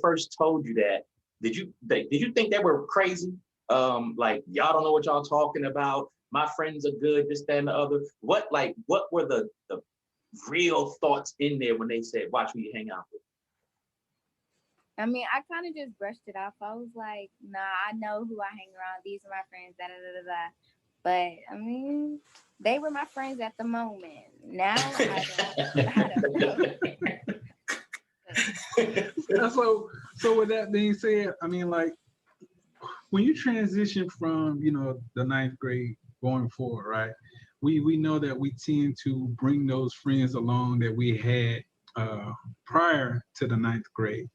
first told you that, did you think they were crazy? Like y'all don't know what y'all talking about. My friends are good, this, that, and the other. What were the real thoughts in there when they said, watch who you hang out with? I mean, I kind of just brushed it off. I was like, nah, I know who I hang around. These are my friends, da da da da da. But I mean, they were my friends at the moment. Now I don't know. So with that being said, I mean, like when you transition from the ninth grade going forward, right? We know that we tend to bring those friends along that we had prior to the ninth grade.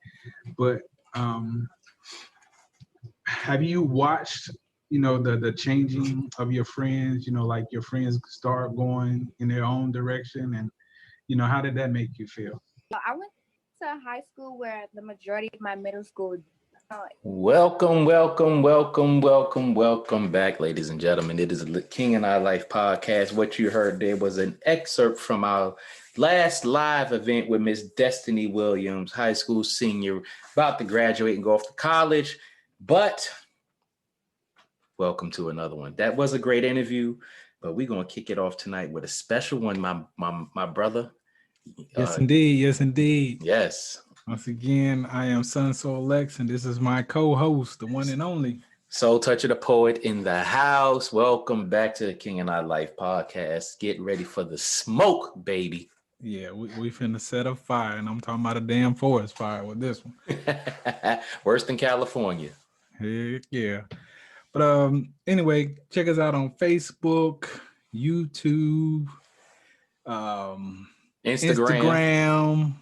But have you watched, the changing of your friends? Like your friends start going in their own direction, and how did that make you feel? I went to a high school where the majority of my middle school. Welcome back, ladies and gentlemen. It is the King and I Life podcast. What you heard there was an excerpt from our last live event with Miss Destiny Williams, high school senior, about to graduate and go off to college. But welcome to another one. That was a great interview, but we're going to kick it off tonight with a special one. My brother. Yes, indeed. Yes, indeed. Yes. Once again, I am Sun Soul Lex, and this is my co-host, the one and only Soul Toucha the Poet in the house. Welcome back to the King and I Life podcast. Get ready for the smoke, baby. Yeah, we finna set a fire, and I'm talking about a damn forest fire with this one. Worse than California. Heck yeah. But anyway, check us out on Facebook, YouTube, Instagram.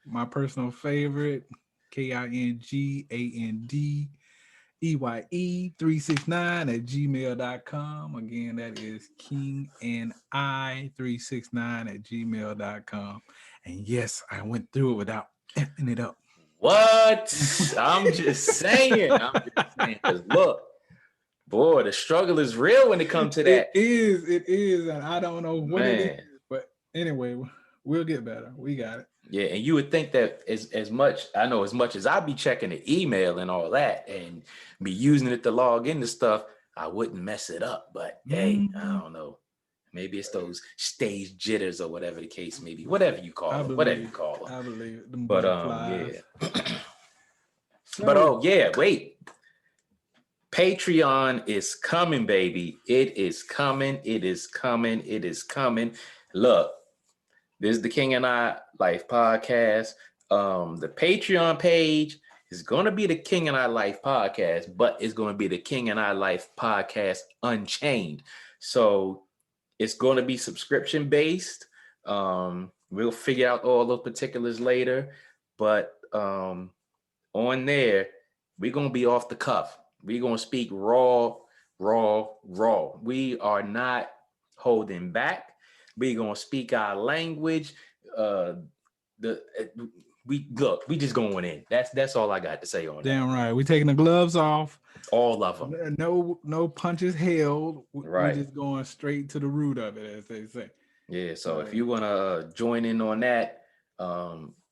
My personal favorite, KINGANDEYE369 Again, that is KingandI369 And yes, I went through it without effing it up. What? I'm just saying. Because look, boy, the struggle is real when it comes to that. It is. And I don't know what it is. But anyway, we'll get better. We got it. Yeah, and you would think that as much as I be checking the email and all that and be using it to log into stuff, I wouldn't mess it up. But hey, I don't know. Maybe it's those stage jitters or whatever the case may be. Whatever you call them. I believe it. But yeah. But wait. Patreon is coming, baby. It is coming. Look. This is the King and I Life podcast. The Patreon page is going to be the King and I Life podcast, but it's going to be the King and I Life podcast Unchained. So it's going to be subscription based. We'll figure out all those particulars later, but on there, we're going to be off the cuff. We're going to speak raw. We are not holding back. We gonna speak our language. We just going in. That's all I got to say on that. Damn right. We taking the gloves off. All of them. No punches held. Right. We're just going straight to the root of it, as they say. Yeah. So if you wanna join in on that,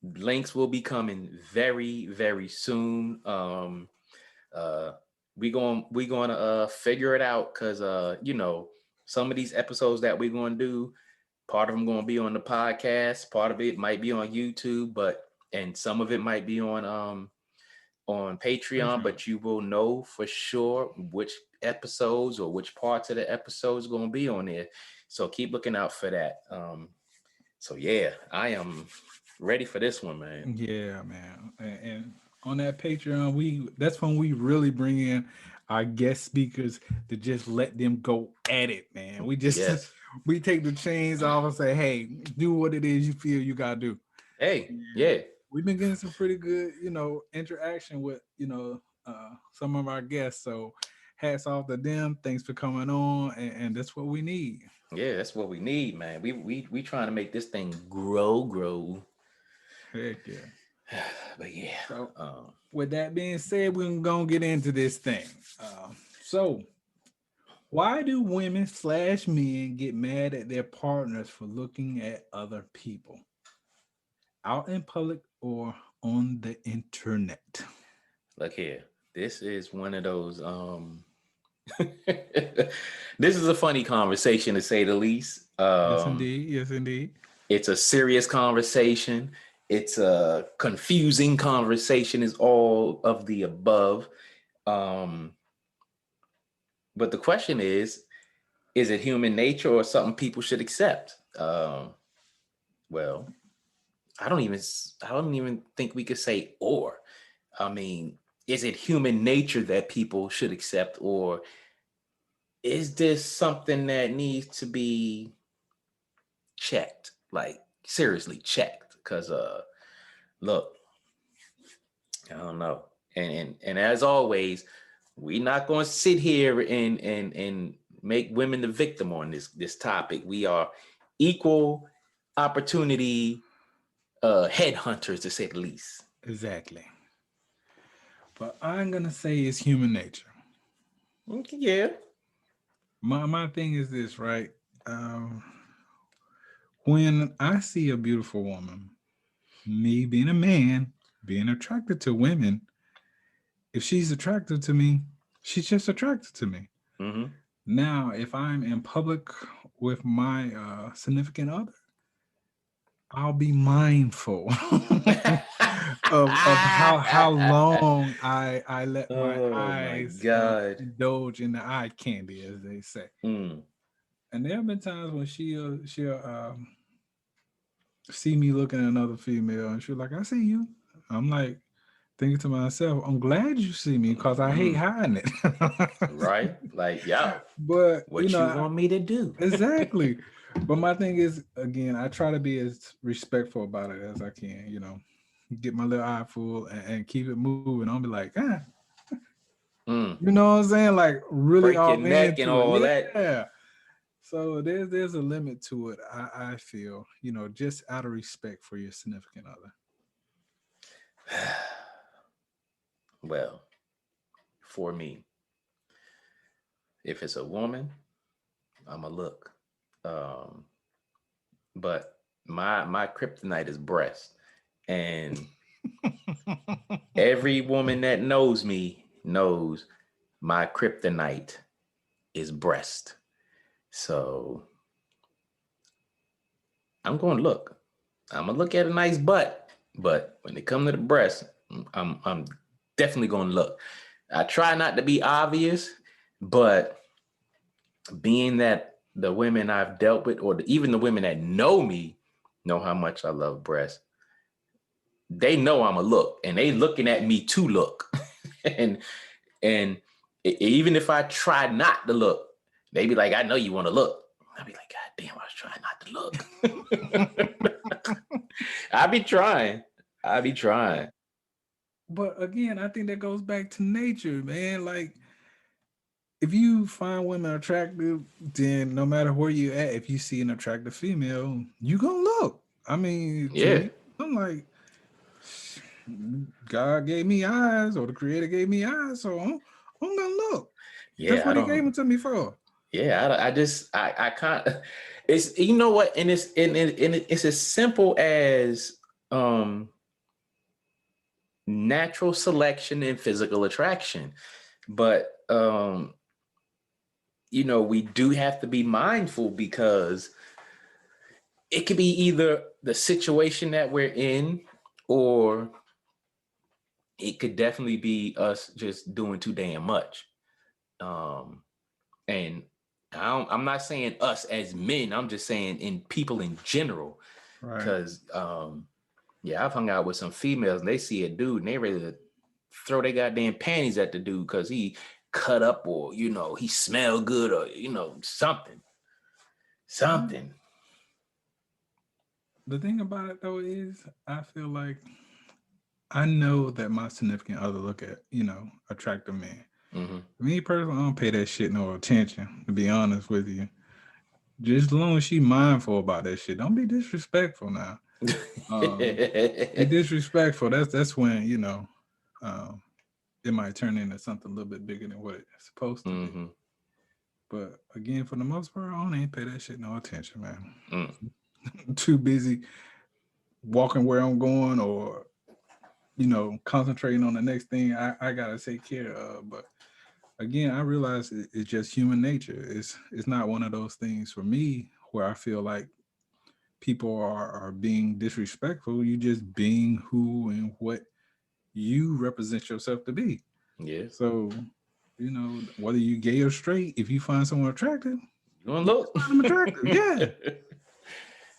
links will be coming very, very soon. We gonna figure it out because some of these episodes that we're gonna do. Part of them going to be on the podcast. Part of it might be on YouTube, and some of it might be on Patreon. But you will know for sure which episodes or which parts of the episodes going to be on there. So keep looking out for that. So yeah, I am ready for this one, man. Yeah, man. And on that Patreon, that's when we really bring in our guest speakers to just let them go at it, man. We just we take the chains off and say, hey, do what it is you feel you gotta do. Hey, yeah. We've been getting some pretty good, interaction with, some of our guests. So hats off to them. Thanks for coming on. And that's what we need. Yeah, that's what we need, man. We trying to make this thing grow. Heck yeah. But yeah. So, with that being said, we're gonna get into this thing. So why do women/men get mad at their partners for looking at other people out in public or on the internet? Look here. This is one of those this is a funny conversation to say the least. Yes, indeed. Yes, indeed. It's a serious conversation. It's a confusing conversation, is all of the above. But the question is it human nature or something people should accept? Well, I don't even think we could say or. I mean, is it human nature that people should accept, or is this something that needs to be checked? Like seriously checked? Because look, I don't know. And as always, we're not going to sit here and make women the victim on this topic. We are equal opportunity headhunters, to say the least. Exactly. But I'm gonna say it's human nature. Okay, yeah. My thing is this, right? Um, when I see a beautiful woman, me being a man, being attracted to women, if she's attractive to me, she's just attracted to me. Mm-hmm. Now, if I'm in public with my significant other, I'll be mindful of how long I let my Oh my eyes God. indulge in the eye candy, as they say. Mm. And there have been times when she'll see me looking at another female, and she's like, "I see you." I'm like thinking to myself, "I'm glad you see me because I hate hiding it." Right? Like, yo, But what you want me to do? exactly. But my thing is, again, I try to be as respectful about it as I can. Get my little eye full and keep it moving. I'll be like, Mm. you know what I'm saying? Like really Break your all neck and into all it. that. Yeah. So there's a limit to it. I feel, just out of respect for your significant other. Well, for me, if it's a woman, I'ma look. Um, but my kryptonite is breast. And every woman that knows me knows my kryptonite is breast. So I'm going to look. I'm gonna look at a nice butt, but when it comes to the breast, I'm definitely going to look. I try not to be obvious, but being that the women I've dealt with, or even the women that know me, know how much I love breasts, they know I'm a look, and they looking at me to look. and and even if I try not to look, they be like, "I know you want to look." I'll be like, "God damn, I was trying not to look." I be trying. I be trying. But again, I think that goes back to nature, man. Like if you find women attractive, then no matter where you at, if you see an attractive female, you gonna look. I mean, to Yeah. me, I'm like, God gave me eyes, or the Creator gave me eyes, so I'm gonna look. That's Yeah, I what He gave don't. them to me for. Yeah, I can't. It's, you know what, and it's as simple as natural selection and physical attraction, but we do have to be mindful, because it could be either the situation that we're in, or it could definitely be us just doing too damn much. And I'm not saying us as men, I'm just saying in people in general. Right. Because yeah, I've hung out with some females, and they see a dude and they ready to throw their goddamn panties at the dude because he cut up, or he smell good, or something. The thing about it though is, I feel like I know that my significant other look at attractive men. Mm-hmm. Me personally, I don't pay that shit no attention. To be honest with you, just as long as she mindful about that shit, don't be disrespectful now. Be disrespectful. That's when it might turn into something a little bit bigger than what it's supposed to be. Mm-hmm. But again, for the most part, I don't even pay that shit no attention, man. Mm. I'm too busy walking where I'm going, or concentrating on the next thing I gotta take care of. But again, I realize it's just human nature. It's not one of those things for me where I feel like people are being disrespectful. You just being who and what you represent yourself to be. Yeah. So, whether you gay or straight, if you find someone attractive, You want to look? find them attractive. Yeah.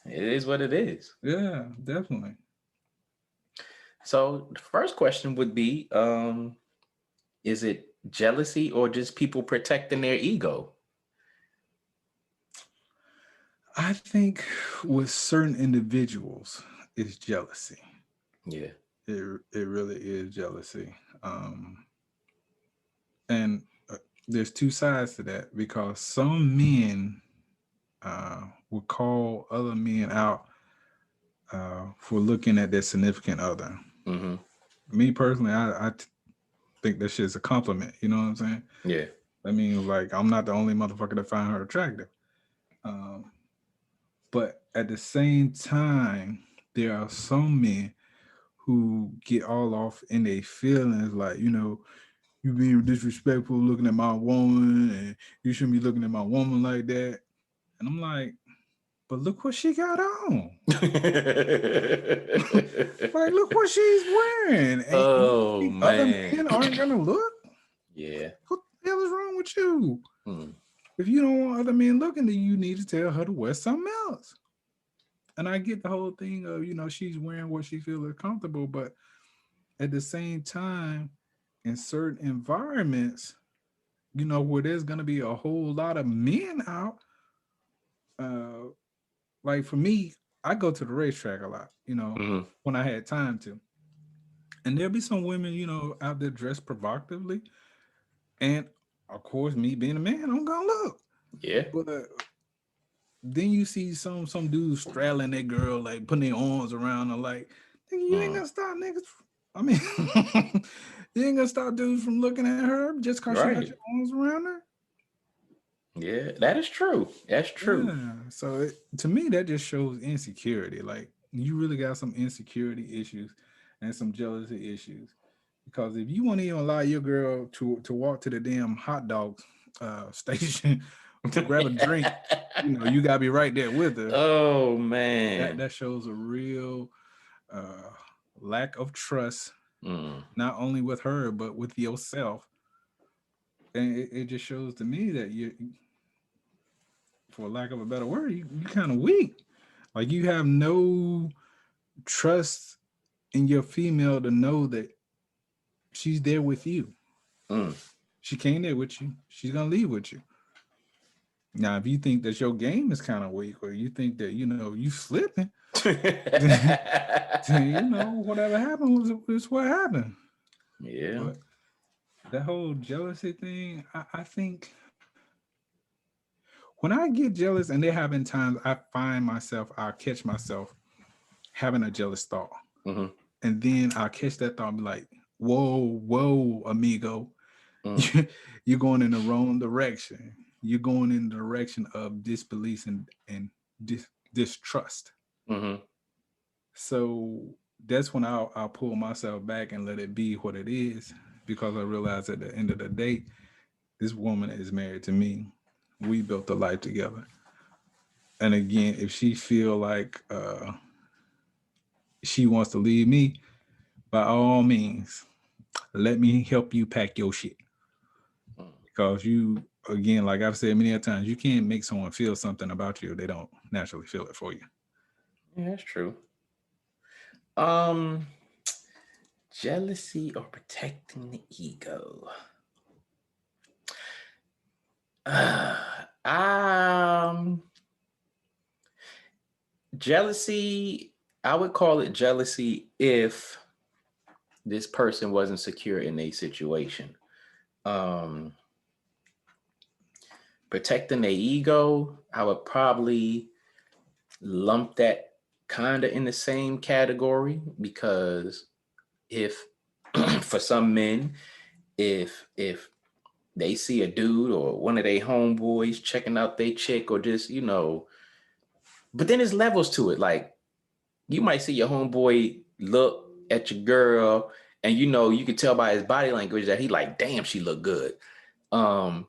It is what it is. Yeah, definitely. So the first question would be, is it jealousy or just people protecting their ego? I think with certain individuals, it's jealousy. Yeah. It really is jealousy. And there's two sides to that because some men will call other men out for looking at their significant other. Mm-hmm. Me personally, I think that shit's a compliment. You know what I'm saying? Yeah. I mean, like, I'm not the only motherfucker that find her attractive. But at the same time, there are some men who get all off in their feelings, like, you being disrespectful looking at my woman, and you shouldn't be looking at my woman like that. And I'm like, but look what she got on. Like, look what she's wearing. And Oh, you think other man. men aren't gonna look? Yeah. What the hell is wrong with you? Hmm. If you don't want other men looking, then you need to tell her to wear something else. And I get the whole thing of, she's wearing what she feels is comfortable, but at the same time, in certain environments, where there's gonna be a whole lot of men out, like for me, I go to the racetrack a lot, Mm-hmm. when I had time to. And there'll be some women, out there dressed provocatively. And of course, me being a man, I'm gonna look. Yeah. But then you see some dudes straddling that girl, like putting their arms around her, like, nigga, you ain't gonna stop niggas. I mean, you ain't gonna stop dudes from looking at her just cause she got Right. your arms around her. Yeah, that is true. That's true. Yeah. So to me, that just shows insecurity. Like, you really got some insecurity issues and some jealousy issues. Because if you won't even allow your girl to walk to the damn hot dog station to grab a drink, you gotta be right there with her. Oh, man. That shows a real uh, lack of trust, Mm. not only with her but with yourself. And it just shows to me that you, for lack of a better word, you kind of weak. Like, you have no trust in your female to know that she's there with you. Mm. She came there with you. She's gonna leave with you. Now, if you think that your game is kind of weak, or you think that you slipping, then, whatever happened was what happened. Yeah. But that whole jealousy thing, I think when I get jealous, and there have been times I'll catch myself having a jealous thought. Mm-hmm. And then I'll catch that thought and be like, whoa, amigo. Mm. You're going in the wrong direction. You're going in the direction of disbelief and distrust. Mm-hmm. So that's when I'll pull myself back and let it be what it is, because I realize at the end of the day, this woman is married to me. We built a life together. And again, if she feel like she wants to leave me, by all means, let me help you pack your shit. Because you, again, like I've said many times, you can't make someone feel something about you if they don't naturally feel it for you. Yeah, that's true. Jealousy or protecting the ego? Jealousy, I would call it jealousy if this person wasn't secure in a situation. Protecting their ego, I would probably lump that kind of in the same category, because if for some men, if they see a dude or one of their homeboys checking out their chick, or just, but then there's levels to it. Like, you might see your homeboy look at your girl, and you know, you can tell by his body language that he like, damn, she look good. Then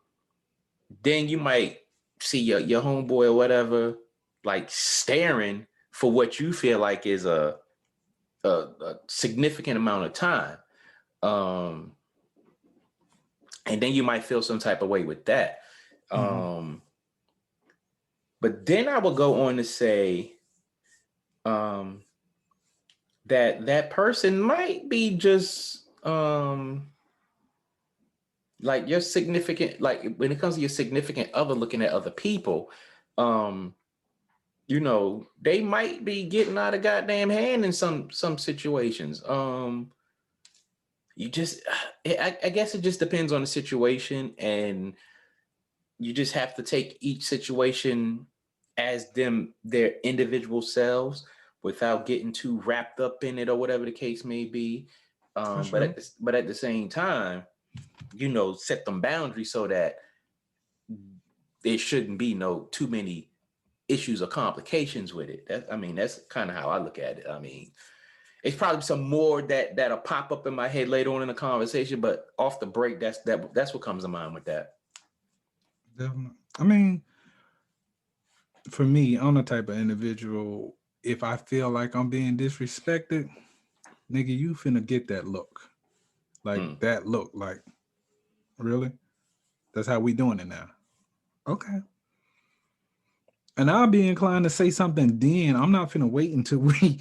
you might see your homeboy or whatever, like staring for what you feel like is a significant amount of time. And then you might feel some type of way with that. But then I would go on to say that person might be just like your significant, like when it comes to your significant other looking at other people, you know, they might be getting out of goddamn hand in some situations. You just, I guess it just depends on the situation, and you just have to take each situation as their individual selves without getting too wrapped up in it or whatever the case may be. But at the same time, you know, set them boundaries so that there shouldn't be too many issues or complications with it. That's kind of how I look at it. I mean, it's probably some more that'll pop up in my head later on in the conversation, but off the break, that's what comes to mind with that. Definitely. I mean, for me, I'm the type of individual, if I feel like I'm being disrespected, nigga, you finna get that look. Like that look, like, really? That's how we doing it now. Okay. And I'll be inclined to say something then. I'm not finna wait until we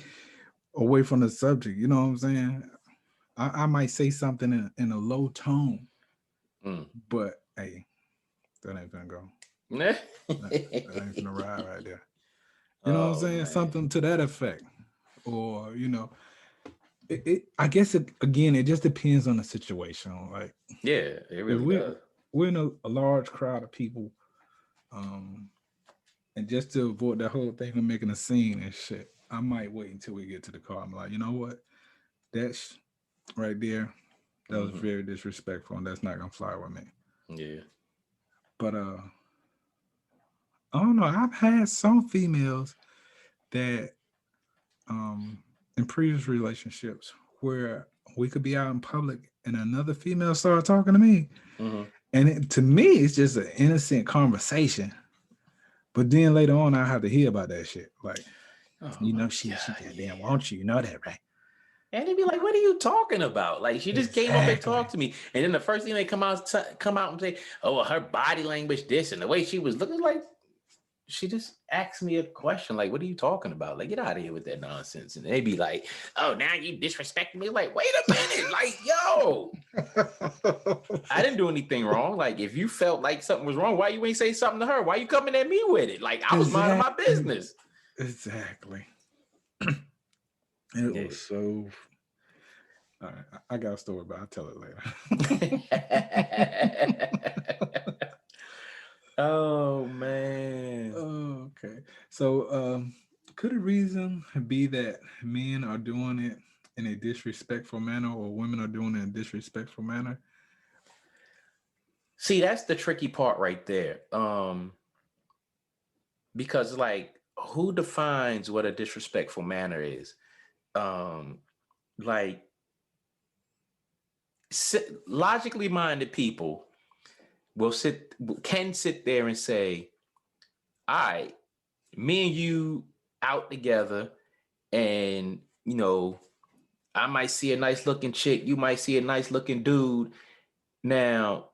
away from the subject. You know what I'm saying? I might say something in a low tone, but hey, that ain't gonna go. that ain't gonna ride right there. You know what I'm saying? Man. Something to that effect, or you know, I guess it just depends on the situation. Like, yeah, it really does. We're in a large crowd of people, and just to avoid that whole thing of making a scene and shit, I might wait until we get to the car. I'm like, you know what? That's right there. That was very disrespectful, and that's not gonna fly with me. Yeah. But I don't know. I've had some females that in previous relationships where we could be out in public and another female started talking to me. And to me, it's just an innocent conversation. But then later on, I have to hear about that shit. Like, you know, she goddamn wants you. You know that, right? And they'd be like, what are you talking about? Like, she just came up and talked to me. And then the first thing they come out and say, oh, well, her body language, this, and the way she was looking, like, she just asked me a question. Like, what are you talking about? Like, get out of here with that nonsense. And they'd be like, oh, now you disrespecting me? Like, wait a minute. Like, yo, I didn't do anything wrong. Like, if you felt like something was wrong, why you ain't say something to her? Why you coming at me with it? Like, I was minding my business. Exactly. It was so. All right, I got a story, but I'll tell it later. Oh man. Okay. So, could a reason be that men are doing it in a disrespectful manner, or women are doing it in a disrespectful manner? See, that's the tricky part right there. Because like, who defines what a disrespectful manner is? Like, logically minded people can sit there and say, all right, me and you out together, and you know, I might see a nice looking chick, you might see a nice looking dude. Now,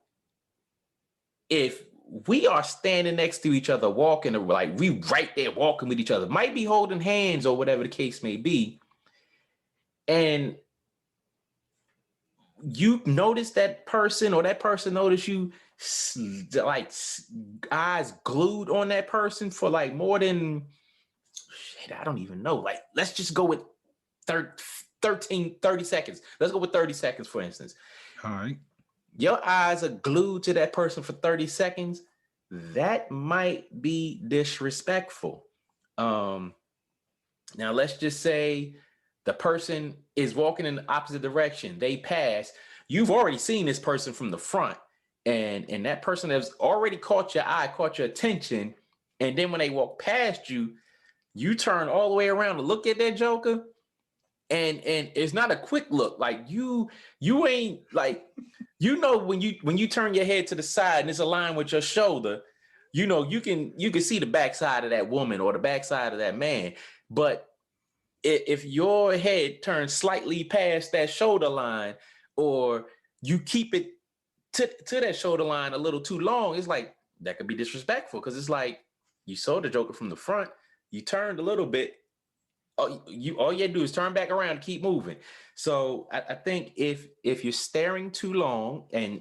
if we are standing next to each other, walking, like we right there walking with each other, might be holding hands or whatever the case may be, and you notice that person or that person notice you, like eyes glued on that person for like more than, shit, I don't even know. Like, let's just go with 30 seconds. Let's go with 30 seconds, for instance. All right. Your eyes are glued to that person for 30 seconds. That might be disrespectful. Now, let's just say the person is walking in the opposite direction. They pass. You've already seen this person from the front, and that person has already caught your eye, caught your attention. And then when they walk past you, you turn all the way around to look at that joker, and it's not a quick look. Like you ain't like, you know, when you turn your head to the side and it's aligned with your shoulder, you know, you can see the backside of that woman or the backside of that man. But if your head turns slightly past that shoulder line, or you keep it to that shoulder line a little too long, it's like that could be disrespectful, because it's like you saw the Joker from the front, you turned a little bit, all you had to do is turn back around and keep moving. So I think if you're staring too long, and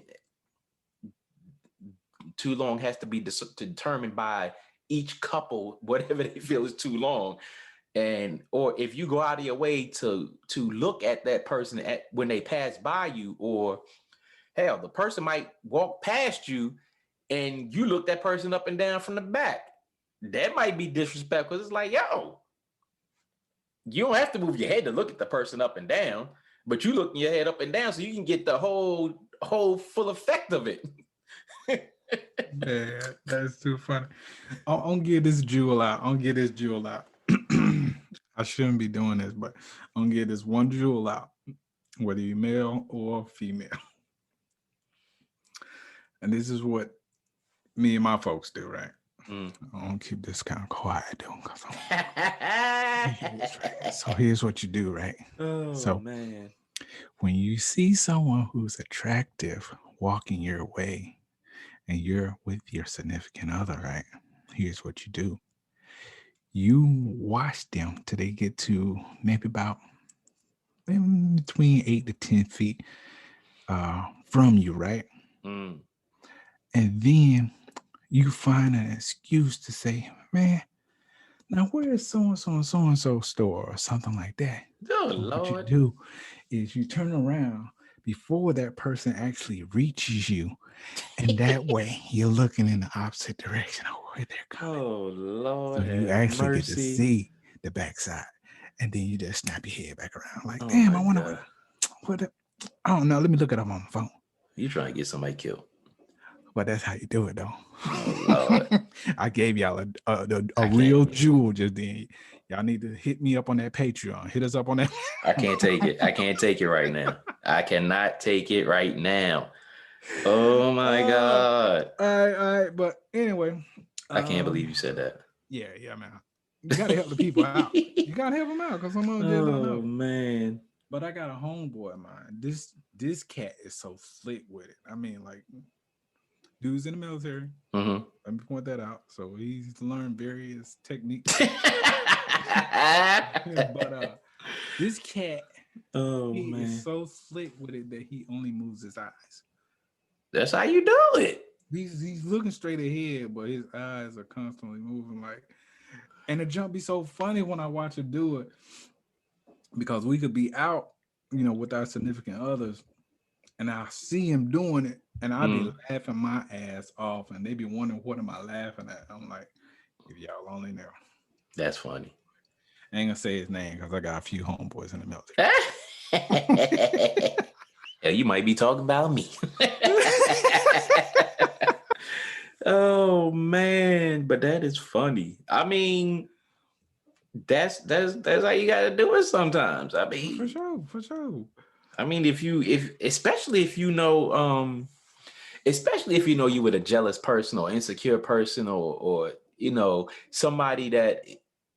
too long has to be determined by each couple, whatever they feel is too long. And or if you go out of your way to look at that person when they pass by you, or hell, the person might walk past you and you look that person up and down from the back, that might be disrespectful. It's like, yo, you don't have to move your head to look at the person up and down, but you looking your head up and down so you can get the whole full effect of it. Yeah, that's too funny. I'll get this jewel out. I shouldn't be doing this, but I'm gonna get this one jewel out, whether you're male or female. And this is what me and my folks do, right? I'm gonna keep this kind of quiet, though, because so here's what you do, right? Oh, so man. When you see someone who's attractive walking your way and you're with your significant other, right? Here's what you do. You watch them till they get to maybe about between 8 to 10 feet from you, right? And then you find an excuse to say, man, now where is so-and-so and so-and-so store or something like that? Oh, Lord. Lord. What you do is you turn around before that person actually reaches you. And that way you're looking in the opposite direction of where they're coming. Oh, Lord. So you actually get to see the backside. And then you just snap your head back around like, damn, I wonder what I don't know. Let me look it up on the phone. You trying to get somebody killed. But that's how you do it, though. Oh, Lord. I gave y'all a real jewel just then. Y'all need to hit me up on that Patreon. Hit us up on that. I can't take it. I can't take it right now. I cannot take it right now. Oh, my God. All right. But anyway. I can't believe you said that. Yeah, man. You got to help the people out. You got to help them out because some of them just don't know. Oh, man. But I got a homeboy of mine. This cat is so slick with it. I mean, like, dude's in the military. Mm-hmm. Let me point that out. So he's learned various techniques. But this cat, he is so slick with it that he only moves his eyes. That's how you do it. He's looking straight ahead, but his eyes are constantly moving. Like, and the jump be so funny when I watch him do it, because we could be out, with our significant others, and I see him doing it, and I'll be laughing my ass off, and they be wondering what am I laughing at. I'm like, if y'all only know. That's funny. I ain't gonna say his name because I got a few homeboys in the military. Yeah, you might be talking about me. Oh, man, but that is funny. I mean, that's how you gotta do it sometimes. I mean, for sure. I mean, especially if you know you with a jealous person or insecure person or somebody that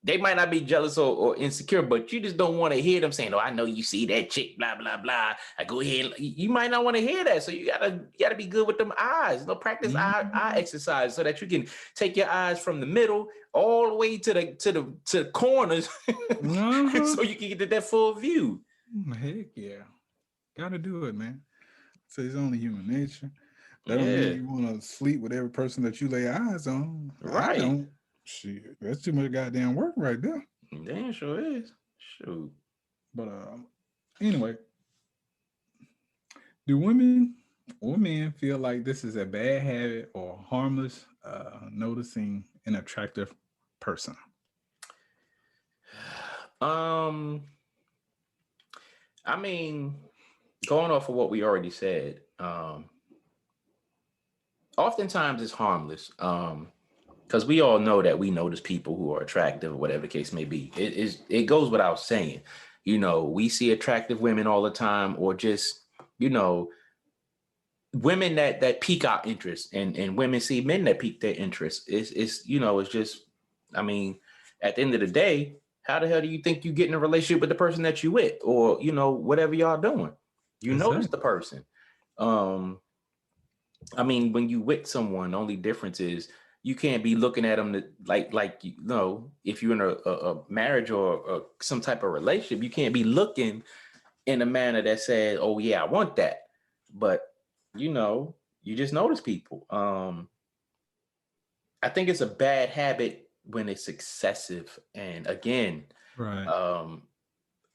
they might not be jealous or insecure, but you just don't want to hear them saying, "Oh, I know you see that chick, blah blah blah." I go ahead. You might not want to hear that, so you gotta be good with them eyes. Practice eye exercise so that you can take your eyes from the middle all the way to the corners, so you can get to that full view. Heck yeah, gotta do it, man. So it's only human nature. That don't mean you want to sleep with every person that you lay eyes on. Right. I don't. Shit, that's too much goddamn work right there. Damn, sure is. Shoot. But anyway, do women or men feel like this is a bad habit or harmless noticing an attractive person? I mean, going off of what we already said, oftentimes it's harmless. Because we all know that we notice people who are attractive or whatever the case may be. It goes without saying. you know, we see attractive women all the time, or just, you know, women that pique our interest, and women see men that pique their interest. It's you know, it's just, I mean, at the end of the day, how the hell do you think you get in a relationship with the person that you with, or, you know, whatever y'all doing? You notice the person. I mean, when you with someone, the only difference is you can't be looking at them like you know, if you're in a marriage or some type of relationship, you can't be looking in a manner that says, "Oh yeah, I want that." But you know, you just notice people. I think it's a bad habit when it's excessive. And again, Right.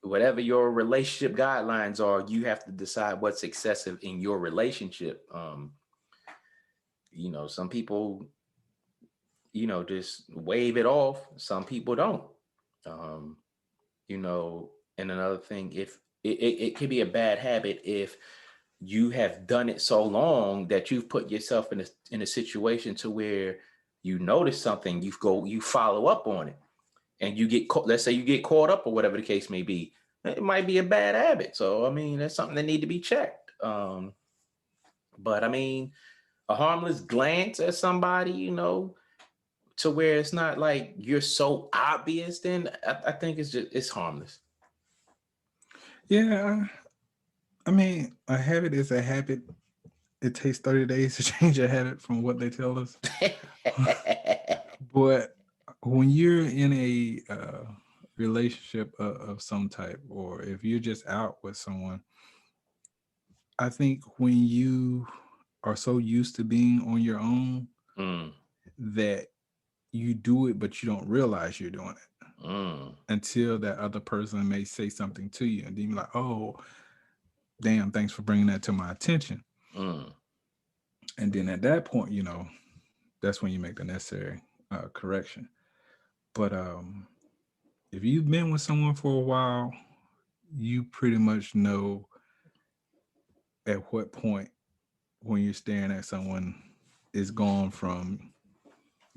whatever your relationship guidelines are, you have to decide what's excessive in your relationship. You know, some people, you know, just wave it off. Some people don't. Um, you know, and another thing, if it can be a bad habit if you have done it so long that you've put yourself in a situation to where you notice something, you follow up on it, and you get caught, let's say you get caught up or whatever the case may be. It might be a bad habit. So I mean, that's something that need to be checked. But I mean, a harmless glance at somebody, you know, to where it's not like you're so obvious, then I think it's harmless. Yeah. I mean, a habit is a habit. It takes 30 days to change a habit from what they tell us. But when you're in a relationship of some type, or if you're just out with someone, I think when you are so used to being on your own Mm, that you do it, but you don't realize you're doing it mm, until that other person may say something to you. And then you're like, oh, damn, thanks for bringing that to my attention. mm. And then at that point, you know, that's when you make the necessary correction. But if you've been with someone for a while, you pretty much know at what point when you're staring at someone is gone from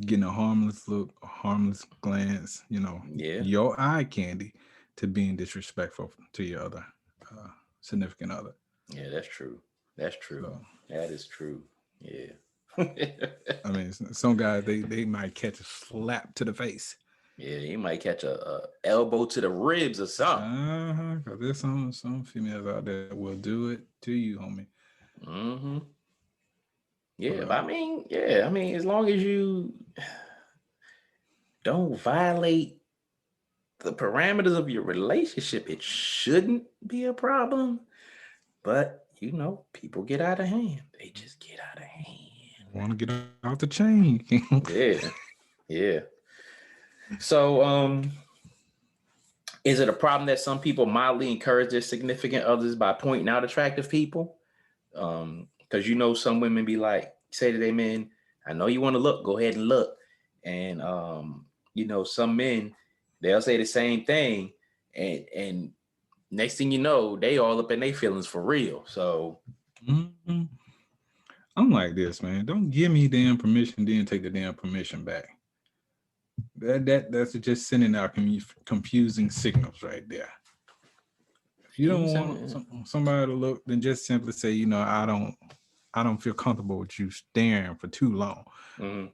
getting a harmless look, a harmless glance, you know, Yeah, your eye candy, to being disrespectful to your other uh, significant other. yeah, that's true. That's true. So, That is true. Yeah. I mean, some guys they might catch a slap to the face. Yeah, you might catch a elbow to the ribs or something. Cause there's some females out there that will do it to you, homie. Mm-hmm. But Yeah, but I mean, yeah, I mean, as long as you don't violate the parameters of your relationship, it shouldn't be a problem. But you know, people get out of hand. They just get out of hand. want to get off the chain. Yeah, yeah. So, is it a problem that some people mildly encourage their significant others by pointing out attractive people? Because you know, some women be like, say to their men, "I know you want to look. Go ahead and look." And you know, some men, they'll say the same thing, and next thing you know, they all up in their feelings for real. So Mhm. I'm like this, man. Don't give me damn permission, then take the damn permission back. That's just sending out confusing signals right there. If you don't want somebody to look, then just simply say, you know, I don't feel comfortable with you staring for too long. mm-hmm.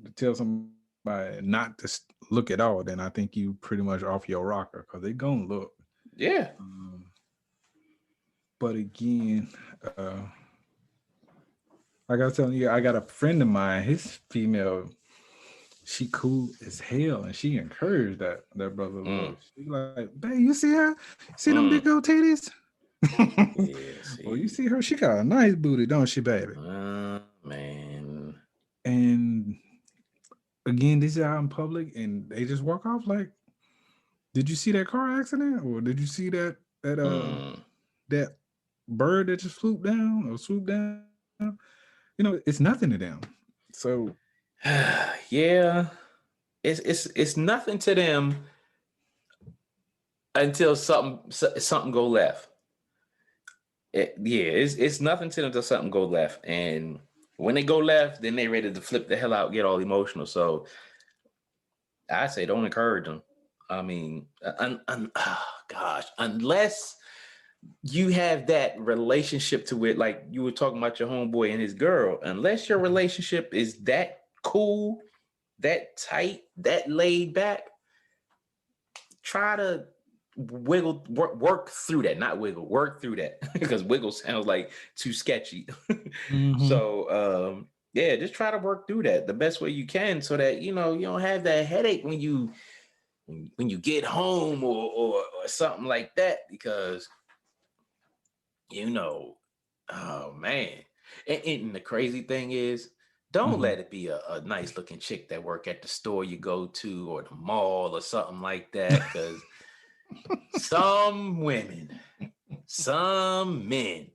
To tell somebody not to look at all, then I think you pretty much off your rocker, because they gonna look. Yeah. But again, like I was telling you, I got a friend of mine, his female, she cool as hell, and she encouraged that brother look. She like, babe, you see her? See them big old titties? Yeah, Well, you see her? She got a nice booty, don't she, baby? Man. And again, this is out in public, and they just walk off like, did you see that car accident, or did you see that that bird that just swooped down? You know, it's nothing to them. So Yeah, it's nothing to them until something go left. It's nothing to them until something go left, and when they go left, then they ready to flip the hell out, get all emotional. So I say don't encourage them. I mean, oh, gosh, unless you have that relationship to it, like you were talking about your homeboy and his girl, unless your relationship is that cool, that tight, that laid back, try to work through that, not wiggle, work through that, because wiggle sounds like too sketchy. So yeah, just try to work through that the best way you can, so that you don't have that headache when you get home or something like that, because oh man. And the crazy thing is, don't let it be a nice looking chick that work at the store you go to or the mall or something like that, because some women, some men,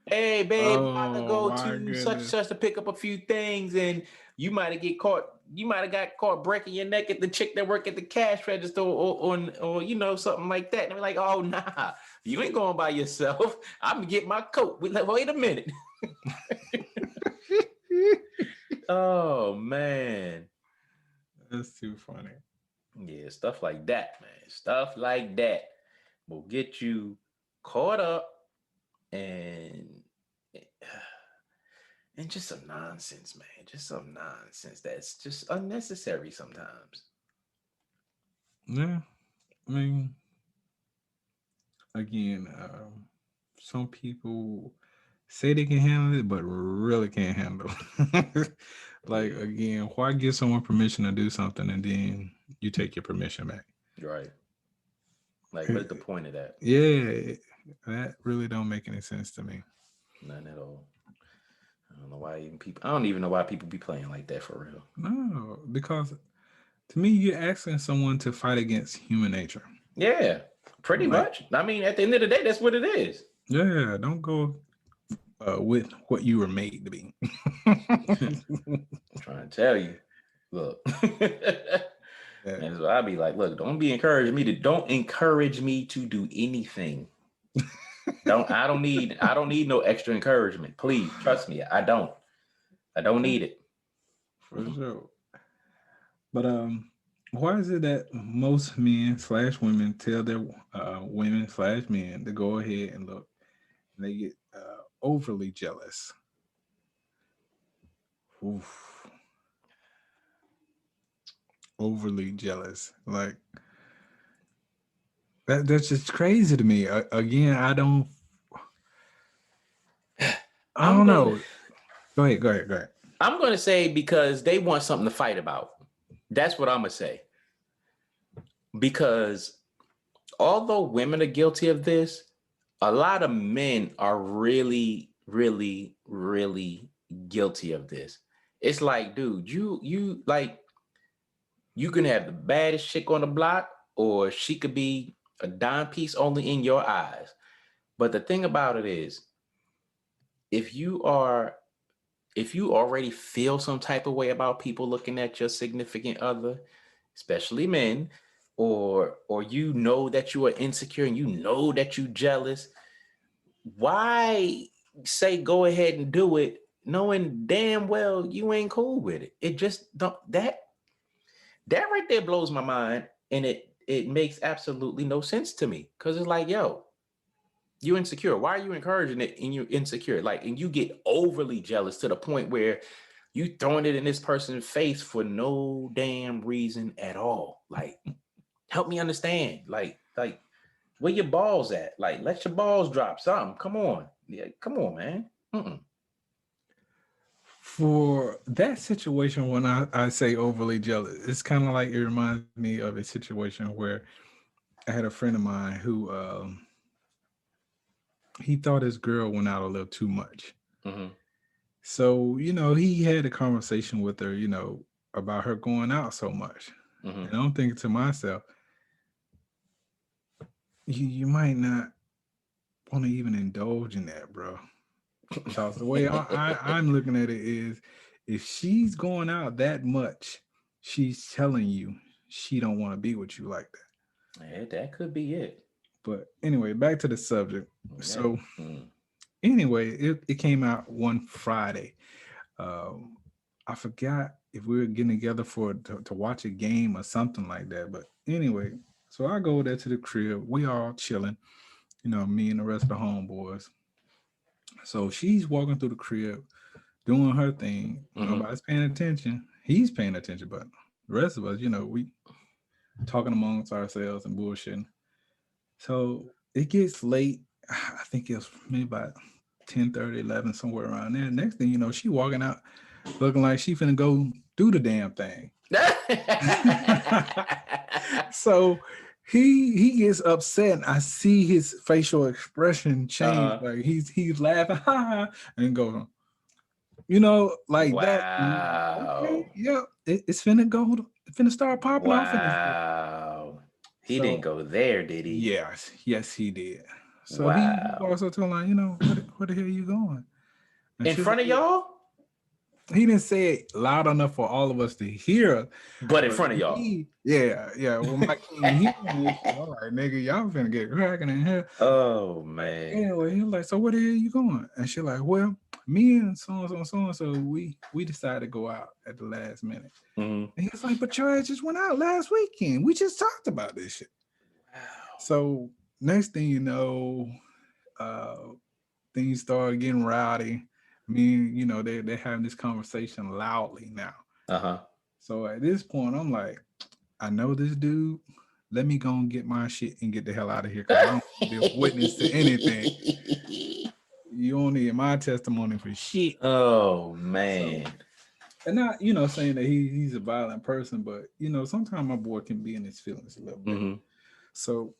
hey babe, I'm about to Oh go my to such and goodness. such to pick up a few things, and you might have got caught breaking your neck at the chick that work at the cash register or something like that. And they're like, oh nah, you ain't going by yourself. I'm gonna get my coat. Wait a minute. Oh man. That's too funny. Yeah, stuff like that, man. Stuff like that will get you caught up and just some nonsense, man. Just some nonsense that's just unnecessary sometimes. Yeah. I mean, again, some people say they can handle it, but really can't handle it. Like, Yeah, again, why give someone permission to do something and then you take your permission back? right. Like, what's the point of that? Yeah, that really don't make any sense to me. None at all. I don't even know why people be playing like that for real. No, because to me, you're asking someone to fight against human nature. Yeah, pretty Like, much. I mean, at the end of the day, that's what it is. yeah, don't go with what you were made to be. I'm trying to tell you. Look. Yeah. And so I'd be like, look, don't encourage me to do anything. I don't need no extra encouragement. Please trust me. I don't need it. For sure. But why is it that most men/women tell their women/men to go ahead and look, and they get overly jealous? Oof. Overly jealous, like that's just crazy to me. Again, I don't I'm gonna know. Go ahead. I'm gonna say because they want something to fight about. That's what I'm gonna say. Because although women are guilty of this, a lot of men are really, really, really guilty of this. It's like, dude, you like you can have the baddest chick on the block, or she could be a dime piece only in your eyes. But the thing about it is, if you already feel some type of way about people looking at your significant other, especially men, or you know that you are insecure and you know that you jealous, why say go ahead and do it knowing damn well you ain't cool with it? It just don't that right there blows my mind, and it makes absolutely no sense to me, because it's like, yo, you insecure. Why are you encouraging it and you're insecure? Like, and you get overly jealous to the point where you throwing it in this person's face for no damn reason at all. Like, help me understand. Like where your balls at? Like, let your balls drop. Something. Come on. Yeah, come on, man. Mm-mm. For that situation, when I say overly jealous, it's kind of like it reminds me of a situation where I had a friend of mine who he thought his girl went out a little too much. Mm-hmm. So, he had a conversation with her, about her going out so much. Mm-hmm. And I'm thinking to myself, you might not want to even indulge in that, bro. Because the way I'm looking at it is, if she's going out that much, she's telling you she don't want to be with you like that. Yeah, that could be it. But anyway, back to the subject. Yeah. So anyway, it came out one Friday. I forgot if we were getting together to watch a game or something like that. But anyway, so I go there to the crib. We all chilling, me and the rest of the homeboys. So she's walking through the crib, doing her thing. Nobody's paying attention. He's paying attention, but the rest of us, we talking amongst ourselves and bullshitting. So it gets late. I think it was maybe about 10:30, 11, somewhere around there. Next thing you know, she walking out looking like she finna go do the damn thing. So he gets upset, and I see his facial expression change. Like he's laughing, and goes, like that. Wow. Okay, yeah, it's finna go. It's finna start popping off in this. Wow. He didn't go there, did he? Yes, he did. So wow. he also told her, where the hell are you going? And in front of y'all? He didn't say it loud enough for all of us to hear. But in front of y'all. Yeah. Well, my king, he was like, nigga, y'all finna get cracking in here. Oh, man. Anyway, he was like, so where the hell you going? And she like, well, me and so we decided to go out at the last minute. And he was like, but your ass just went out last weekend. We just talked about this shit. Wow. So next thing you know, things started getting rowdy. They're having this conversation loudly now. So at this point, I'm like, I know this dude. Let me go and get my shit and get the hell out of here, because I don't want to be a witness to anything. You don't need my testimony for shit. Oh, man. So, and not, saying that he's a violent person, but, sometimes my boy can be in his feelings a little bit. So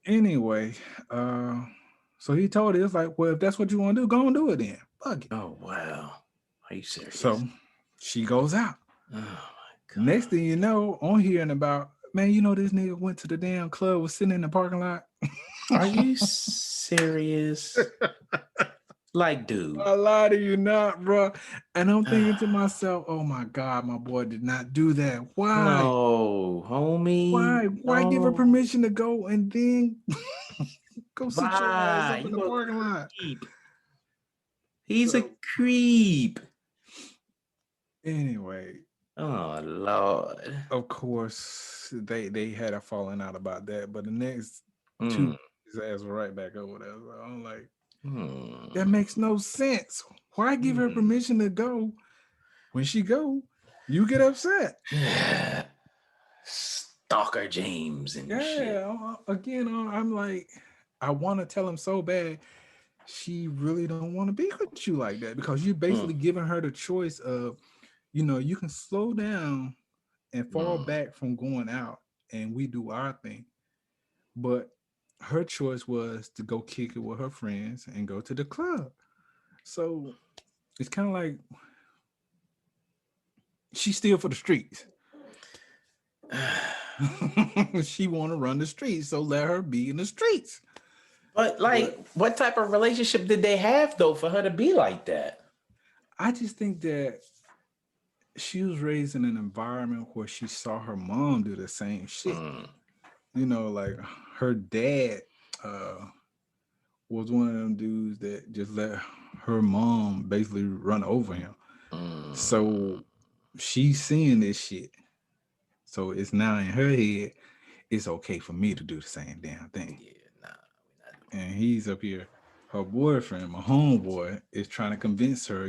anyway, so he told her, it's like, well, if that's what you want to do, go and do it then. Fuck it. Oh, wow. Are you serious? So she goes out. Oh, my God. Next thing you know, I'm hearing about, man, this nigga went to the damn club, was sitting in the parking lot. Are you serious? Like, dude. I lie to you not, bro. And I'm thinking to myself, oh my God, my boy did not do that. Why? No, homie. Why give her permission to go and then go sit your ass up in the parking lot? He's a creep. Anyway. Oh, Lord. Of course, they had a falling out about that, but the next two, his ass was right back over there. So I'm like, that makes no sense. Why give her permission to go? When she go, you get upset. Stalker James and shit. Again, I'm like, I want to tell him so bad. She really don't want to be with you like that, because you're basically giving her the choice of, you can slow down and fall back from going out and we do our thing. But her choice was to go kick it with her friends and go to the club. So it's kind of like she's still for the streets. She want to run the streets, so let her be in the streets. But what type of relationship did they have though for her to be like that? I just think that she was raised in an environment where she saw her mom do the same shit. Like her dad was one of them dudes that just let her mom basically run over him. So she's seeing this shit. So it's now in her head, it's okay for me to do the same damn thing. And he's up here, her boyfriend, my homeboy, is trying to convince her,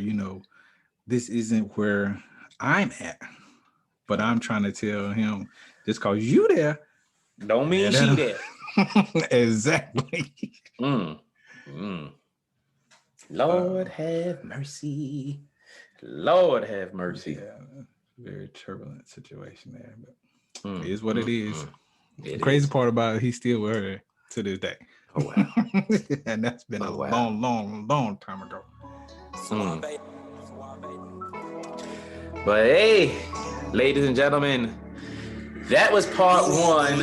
this isn't where I'm at. But I'm trying to tell him, just cause you there, don't mean she there. Exactly. Lord have mercy. Lord have mercy. Yeah, very turbulent situation there, but it is what it is. The crazy part about it, he's still with her to this day. Oh, wow. And that's been a long time ago. But hey, ladies and gentlemen, that was part one of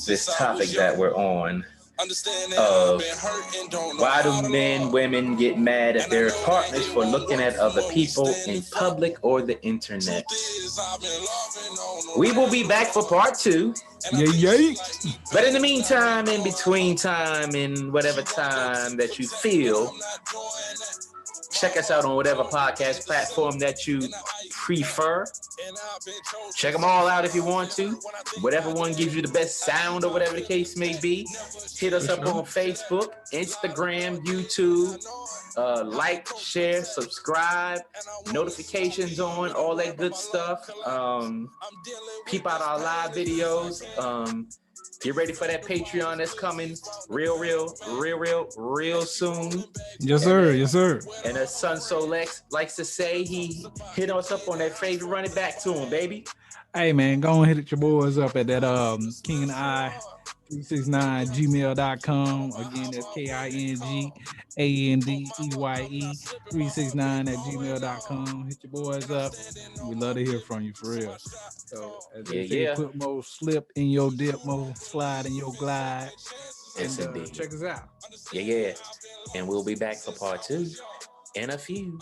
this topic that we're on. of why do men, women get mad at their partners for looking at other people in public or the internet. We will be back for part 2. Yay. But in the meantime, in between time, in whatever time that you feel, check us out on whatever podcast platform that you prefer. Check them all out if you want to. Whatever one gives you the best sound or whatever the case may be. Hit us up on Facebook, Instagram, YouTube. Like, share, subscribe, notifications on, all that good stuff. Peep out our live videos. Get ready for that Patreon that's coming real soon. Yes, sir. Yes, sir. And as Son Solex likes to say, he hit us up on that favorite running back to him, baby. Hey, man, go and hit your boys up at that King and I 369gmail.com. Again, that's KINGANDEYE 369@gmail.com. Hit your boys up. We love to hear from you for real. So as they say, put more slip in your dip, more slide in your glide. Yes, and indeed. Check us out. Yeah. And we'll be back for part 2 in a few.